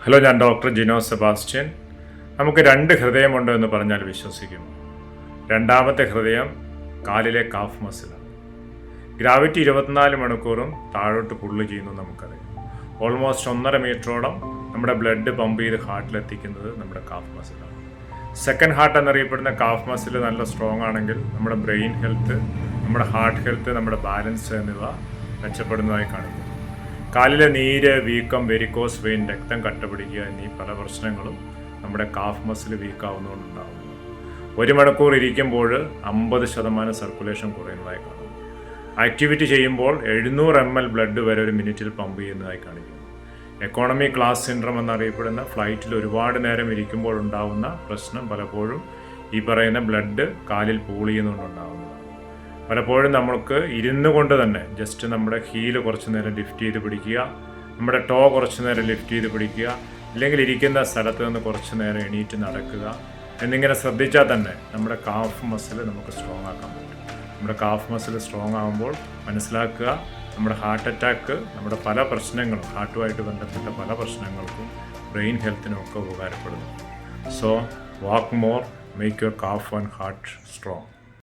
Hello, ഞാൻ doctor Jino Sebastian. നമുക്ക് 2 ഹൃദയമുണ്ട് എന്ന് പറഞ്ഞാൽ വിശ്വസിക്കും. രണ്ടാമത്തെ ഹൃദയം കാലിലെ കാഫ് മസിലാണ്. ഗ്രാവിറ്റി 24 മണിക്കൂറും താഴോട്ട് പുള്ള് ചെയ്യുന്നു നമുക്കറിയാം. ഓൾമോസ്റ്റ് 1.5 മീറ്ററോളം നമ്മുടെ ബ്ലഡ് പമ്പ് ചെയ്ത് ഹാർട്ടിലെത്തിക്കുന്നത് നമ്മുടെ കാഫ് മസിലാണ്. സെക്കൻഡ് ഹാർട്ട് എന്നറിയപ്പെടുന്ന കാഫ് മസിൽ നല്ല സ്ട്രോങ് ആണെങ്കിൽ നമ്മുടെ ബ്രെയിൻ ഹെൽത്ത്, നമ്മുടെ ഹാർട്ട് ഹെൽത്ത്, നമ്മുടെ ബാലൻസ് എന്നിവ മെച്ചപ്പെടുന്നതായി കാണിക്കുന്നു. കാലിലെ നീര്, വീക്കം, വെരിക്കോസ് വെയിൻ, രക്തം കട്ടപിടിക്കുക എന്നീ പല പ്രശ്നങ്ങളും നമ്മുടെ കാഫ് മസിൽ വീക്കാവുന്നതുകൊണ്ടുണ്ടാകുന്നു. 1 മണിക്കൂർ ഇരിക്കുമ്പോൾ 50% സർക്കുലേഷൻ കുറയുന്നതായി കാണുന്നു. ആക്ടിവിറ്റി ചെയ്യുമ്പോൾ 700 ml ബ്ലഡ് വരെ ഒരു മിനിറ്റിൽ പമ്പ് ചെയ്യുന്നതായി കാണിക്കുന്നു. എക്കോണമി ക്ലാസ് സിൻഡ്രം എന്നറിയപ്പെടുന്ന ഫ്ലൈറ്റിൽ ഒരുപാട് നേരം ഇരിക്കുമ്പോൾ ഉണ്ടാകുന്ന പ്രശ്നം പലപ്പോഴും ഈ പറയുന്ന ബ്ലഡ് കാലിൽ പൂൾ ചെയ്യുന്നതുകൊണ്ടുണ്ടാകുന്നതാണ്. പലപ്പോഴും നമുക്ക് ഇരുന്നു കൊണ്ട് തന്നെ ജസ്റ്റ് നമ്മുടെ ഹീല് കുറച്ച് നേരം ലിഫ്റ്റ് ചെയ്ത് പിടിക്കുക, നമ്മുടെ ടോ കുറച്ച് നേരം ലിഫ്റ്റ് ചെയ്ത് പിടിക്കുക, അല്ലെങ്കിൽ ഇരിക്കുന്ന സ്ഥലത്ത് നിന്ന് കുറച്ച് നേരം എണീറ്റ് നടക്കുക എന്നിങ്ങനെ ശ്രദ്ധിച്ചാൽ തന്നെ നമ്മുടെ കാഫ് മസിൽ നമുക്ക് സ്ട്രോങ് ആക്കാൻ പറ്റും. നമ്മുടെ കാഫ് മസിൽ സ്ട്രോങ് ആകുമ്പോൾ മനസ്സിലാക്കുക, നമ്മുടെ ഹാർട്ട് അറ്റാക്ക്, നമ്മുടെ പല പ്രശ്നങ്ങളും, ഹാർട്ടുമായിട്ട് ബന്ധപ്പെട്ട പല പ്രശ്നങ്ങൾക്കും ബ്രെയിൻ ഹെൽത്തിനും ഒക്കെ ഉപകാരപ്പെടുന്നു. So walk more, make your calf and heart strong.